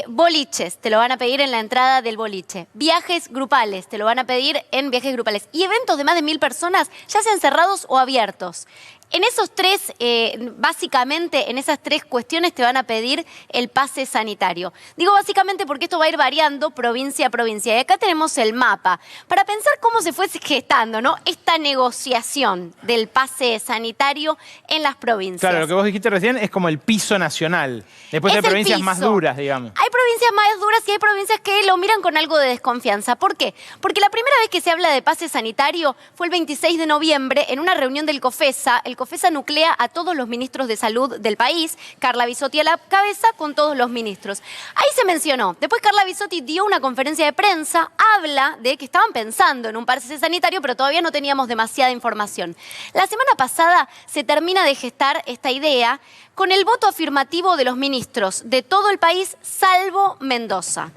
boliches, te lo van a pedir en la entrada del boliche. Viajes grupales, te lo van a pedir en viajes grupales. Y eventos de más de 1000 personas, ya sean cerrados o abiertos. En esos tres, básicamente, en esas tres cuestiones te van a pedir el pase sanitario. Digo básicamente porque esto va a ir variando provincia a provincia. Y acá tenemos el mapa para pensar cómo se fue gestando, ¿no?, esta negociación del pase sanitario en las provincias. Claro, lo que vos dijiste recién es como el piso nacional. Después hay provincias más duras, digamos. Hay provincias más duras y hay provincias que lo miran con algo de desconfianza. ¿Por qué? Porque la primera vez que se habla de pase sanitario fue el 26 de noviembre en una reunión del COFESA. El COFESA nuclea a todos los ministros de salud del país, Carla Bisotti a la cabeza con todos los ministros. Ahí se mencionó. Después Carla Bisotti dio una conferencia de prensa, habla de que estaban pensando en un pase sanitario, pero todavía no teníamos demasiada información. La semana pasada se termina de gestar esta idea con el voto afirmativo de los ministros de todo el país, salvo Mendoza.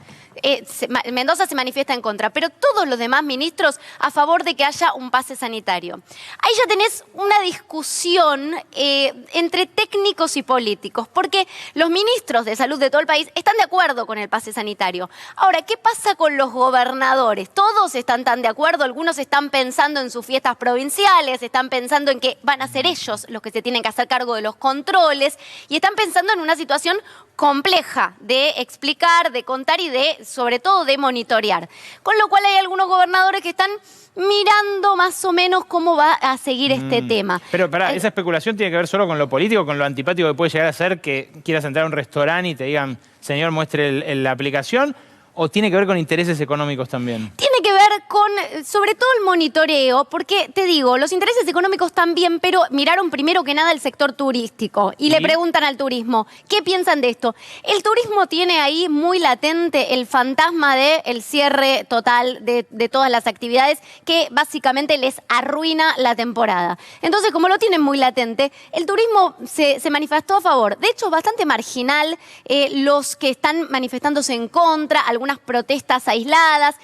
Mendoza se manifiesta en contra, pero todos los demás ministros a favor de que haya un pase sanitario. Ahí ya tenés una discusión entre técnicos y políticos, porque los ministros de salud de todo el país están de acuerdo con el pase sanitario. Ahora, ¿qué pasa con los gobernadores? Todos están tan de acuerdo, algunos están pensando en sus fiestas provinciales, están pensando en que van a ser ellos los que se tienen que hacer cargo de los controles y están pensando en una situación compleja de explicar, de contar y sobre todo de monitorear. Con lo cual hay algunos gobernadores que están mirando más o menos cómo va a seguir este tema. Pero pará, ¿esa especulación tiene que ver solo con lo político, con lo antipático que puede llegar a ser que quieras entrar a un restaurante y te digan, señor, muestre la aplicación? ¿O tiene que ver con intereses económicos también? Tiene que ver con, sobre todo, el monitoreo, porque, te digo, los intereses económicos también, pero miraron primero que nada el sector turístico y le preguntan al turismo, ¿qué piensan de esto? El turismo tiene ahí muy latente el fantasma del cierre total de todas las actividades que básicamente les arruina la temporada. Entonces, como lo tienen muy latente, el turismo se manifestó a favor. De hecho, es bastante marginal los que están manifestándose en contra, algunas protestas aisladas,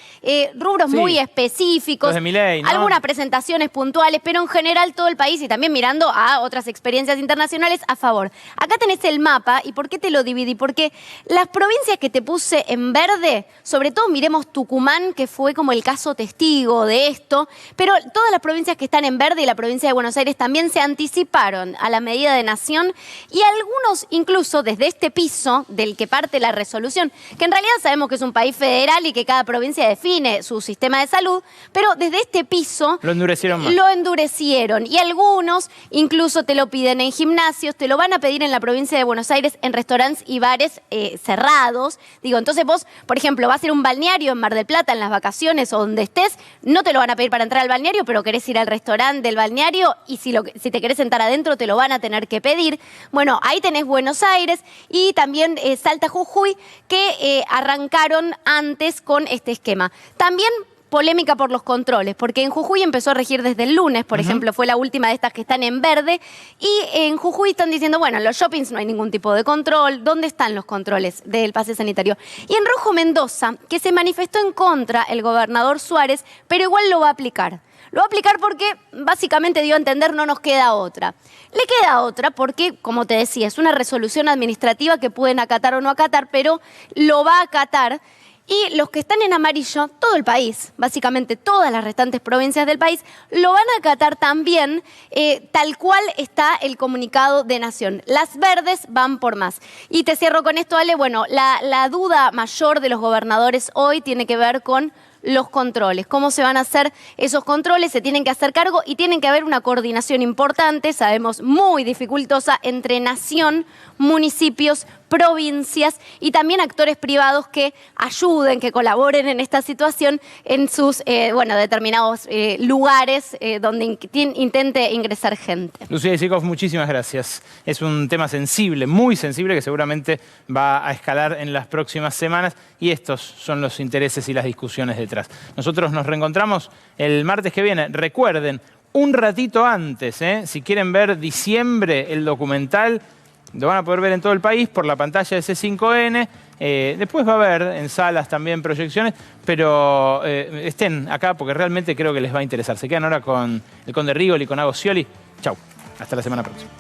rubros muy específicos, de Milei, ¿no? Algunas presentaciones puntuales, pero en general todo el país y también mirando a otras experiencias internacionales a favor. Acá tenés el mapa, ¿y por qué te lo dividí? Porque las provincias que te puse en verde, sobre todo miremos Tucumán, que fue como el caso testigo de esto, pero todas las provincias que están en verde y la provincia de Buenos Aires también se anticiparon a la medida de nación y algunos incluso desde este piso del que parte la resolución, que en realidad sabemos que es un país federal y que cada provincia define su sistema de salud, pero desde este piso lo endurecieron más. Lo endurecieron y algunos incluso te lo piden en gimnasios, te lo van a pedir en la provincia de Buenos Aires en restaurantes y bares cerrados. Digo, entonces vos, por ejemplo, vas a ir a un balneario en Mar del Plata en las vacaciones o donde estés, no te lo van a pedir para entrar al balneario, pero querés ir al restaurante del balneario y si te querés sentar adentro te lo van a tener que pedir. Bueno, ahí tenés Buenos Aires y también Salta, Jujuy, que arrancaron antes con este esquema. También polémica por los controles, porque en Jujuy empezó a regir desde el lunes, por ejemplo, fue la última de estas que están en verde, y en Jujuy están diciendo, bueno, en los shoppings no hay ningún tipo de control, ¿dónde están los controles del pase sanitario? Y en rojo Mendoza, que se manifestó en contra el gobernador Suárez, pero igual lo va a aplicar. Lo va a aplicar porque básicamente dio a entender no nos queda otra. Le queda otra porque, como te decía, es una resolución administrativa que pueden acatar o no acatar, pero lo va a acatar. Y los que están en amarillo, todo el país, básicamente todas las restantes provincias del país, lo van a acatar también tal cual está el comunicado de Nación. Las verdes van por más. Y te cierro con esto, Ale. Bueno, la duda mayor de los gobernadores hoy tiene que ver con los controles. ¿Cómo se van a hacer esos controles? Se tienen que hacer cargo y tienen que haber una coordinación importante, sabemos muy dificultosa, entre nación, municipios, provincias y también actores privados que ayuden, que colaboren en esta situación en sus determinados lugares donde intente ingresar gente. Lucía Isikoff, muchísimas gracias. Es un tema sensible, muy sensible, que seguramente va a escalar en las próximas semanas y estos son los intereses y las discusiones detrás. Nosotros nos reencontramos el martes que viene. Recuerden, un ratito antes, si quieren ver Diciembre, el documental, lo van a poder ver en todo el país por la pantalla de C5N. Después va a haber en salas también proyecciones, pero estén acá porque realmente creo que les va a interesar. Se quedan ahora con el Conde Rigoli, con Ago Scioli. Chau, hasta la semana próxima.